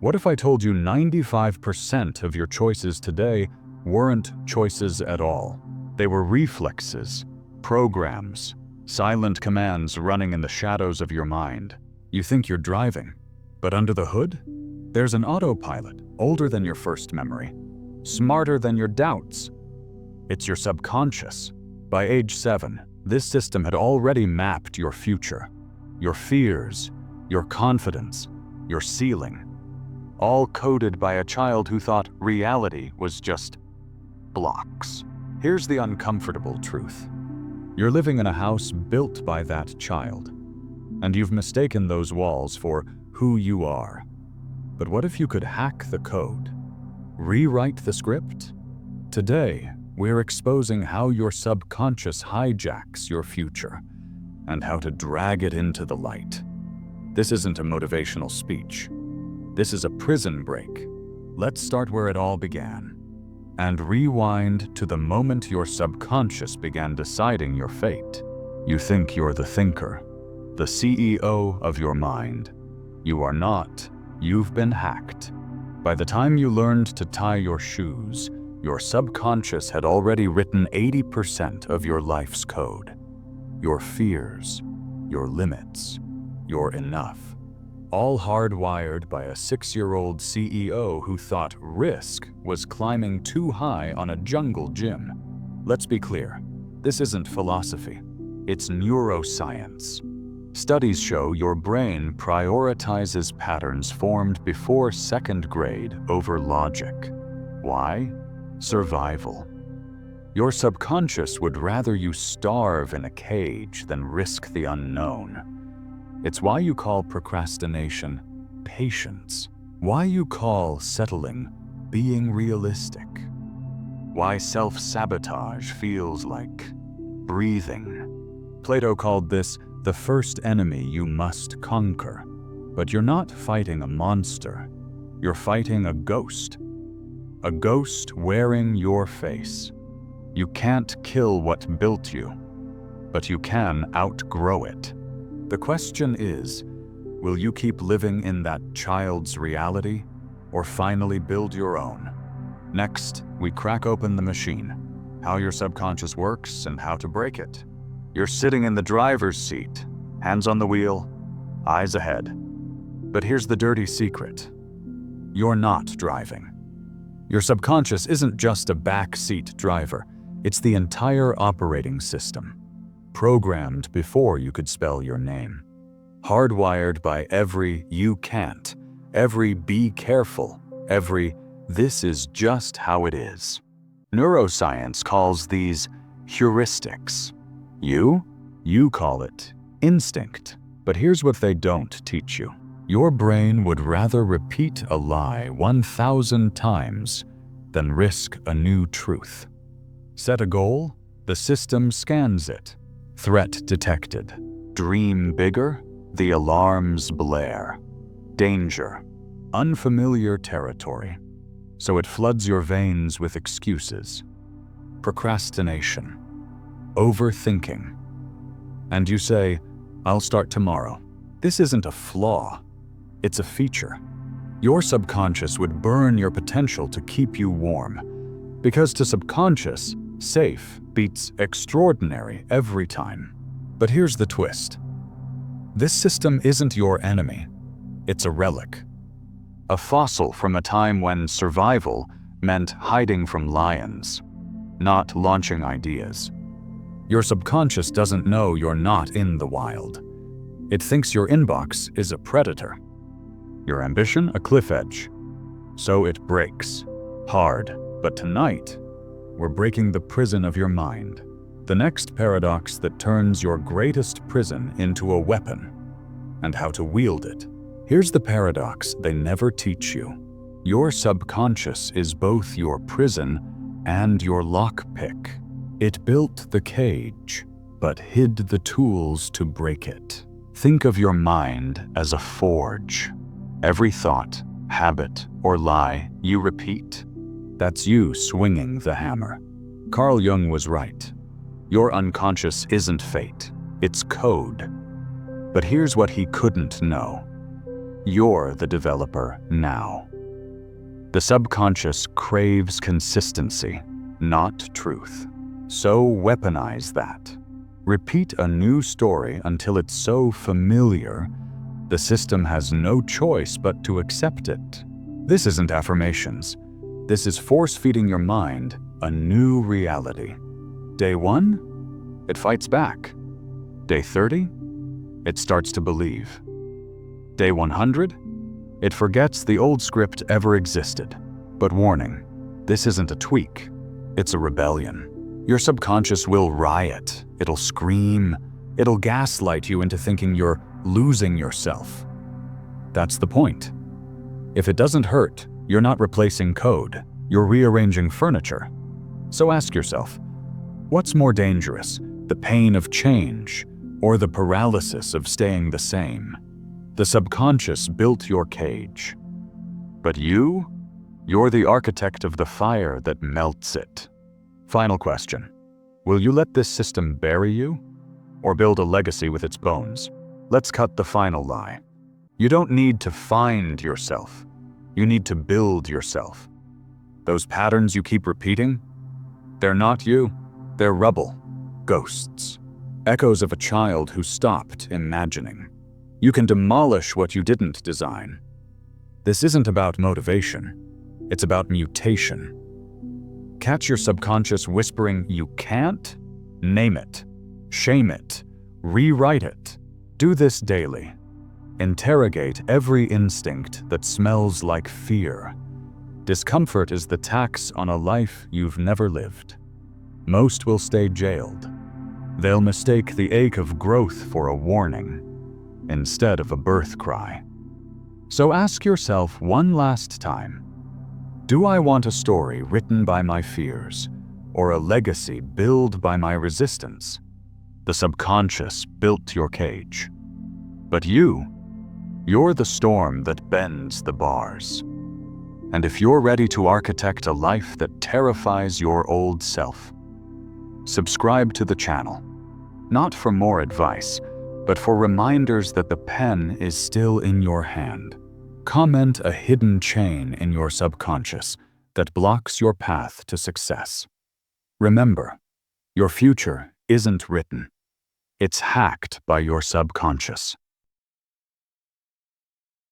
What if I told you 95% of your choices today weren't choices at all? They were reflexes, programs, silent commands running in the shadows of your mind. You think you're driving, but under the hood, there's an autopilot older than your first memory, smarter than your doubts. It's your subconscious. By age 7, this system had already mapped your future, your fears, your confidence, your ceiling, all coded by a child who thought reality was just blocks. Here's the uncomfortable truth. You're living in a house built by that child, and you've mistaken those walls for who you are. But what if you could hack the code? Rewrite the script? Today, we're exposing how your subconscious hijacks your future and how to drag it into the light. This isn't a motivational speech. This is a prison break. Let's start where it all began and rewind to the moment your subconscious began deciding your fate. You think you're the thinker, the CEO of your mind. You are not. You've been hacked. By the time you learned to tie your shoes, your subconscious had already written 80% of your life's code. Your fears, your limits, your enough. All hardwired by a 6-year-old CEO who thought risk was climbing too high on a jungle gym. Let's be clear, this isn't philosophy. It's neuroscience. Studies show your brain prioritizes patterns formed before 2nd grade over logic. Why? Survival. Your subconscious would rather you starve in a cage than risk the unknown. It's why you call procrastination patience. Why you call settling being realistic. Why self-sabotage feels like breathing. Plato called this the first enemy you must conquer. But you're not fighting a monster. You're fighting a ghost. A ghost wearing your face. You can't kill what built you, but you can outgrow it. The question is, will you keep living in that child's reality or finally build your own? Next, we crack open the machine, how your subconscious works and how to break it. You're sitting in the driver's seat, hands on the wheel, eyes ahead. But here's the dirty secret. You're not driving. Your subconscious isn't just a backseat driver. It's the entire operating system, programmed before you could spell your name. Hardwired by every "you can't," every "be careful," every "this is just how it is." Neuroscience calls these heuristics. You call it instinct. But here's what they don't teach you. Your brain would rather repeat a lie 1,000 times than risk a new truth. Set a goal, the system scans it. Threat detected. Dream bigger, the alarms blare. Danger, unfamiliar territory. So it floods your veins with excuses. Procrastination, overthinking. And you say, I'll start tomorrow. This isn't a flaw, it's a feature. Your subconscious would burn your potential to keep you warm. Because to subconscious, safe beats extraordinary every time. But here's the twist. This system isn't your enemy. It's a relic. A fossil from a time when survival meant hiding from lions, not launching ideas. Your subconscious doesn't know you're not in the wild. It thinks your inbox is a predator, your ambition a cliff edge. So it breaks. Hard. But tonight, we're breaking the prison of your mind. The next paradox that turns your greatest prison into a weapon, and how to wield it. Here's the paradox they never teach you. Your subconscious is both your prison and your lockpick. It built the cage, but hid the tools to break it. Think of your mind as a forge. Every thought, habit, or lie you repeat, that's you swinging the hammer. Carl Jung was right. Your unconscious isn't fate, it's code. But here's what he couldn't know. You're the developer now. The subconscious craves consistency, not truth. So weaponize that. Repeat a new story until it's so familiar, the system has no choice but to accept it. This isn't affirmations. This is force-feeding your mind a new reality. Day 1, it fights back. Day 30, it starts to believe. Day 100, it forgets the old script ever existed. But warning, this isn't a tweak, it's a rebellion. Your subconscious will riot, it'll scream, it'll gaslight you into thinking you're losing yourself. That's the point. If it doesn't hurt, you're not replacing code, you're rearranging furniture. So ask yourself, what's more dangerous, the pain of change or the paralysis of staying the same? The subconscious built your cage. But you're the architect of the fire that melts it. Final question. Will you let this system bury you or build a legacy with its bones? Let's cut the final lie. You don't need to find yourself. You need to build yourself. Those patterns you keep repeating, they're not you. They're rubble, ghosts, echoes of a child who stopped imagining. You can demolish what you didn't design. This isn't about motivation. It's about mutation. Catch your subconscious whispering you can't? Name it. Shame it. Rewrite it. Do this daily. Interrogate every instinct that smells like fear. Discomfort is the tax on a life you've never lived. Most will stay jailed. They'll mistake the ache of growth for a warning instead of a birth cry. So ask yourself one last time, do I want a story written by my fears or a legacy built by my resistance? The subconscious built your cage. But you're the storm that bends the bars. And if you're ready to architect a life that terrifies your old self, subscribe to the channel, not for more advice, but for reminders that the pen is still in your hand. Comment a hidden chain in your subconscious that blocks your path to success. Remember, your future isn't written. It's hacked by your subconscious.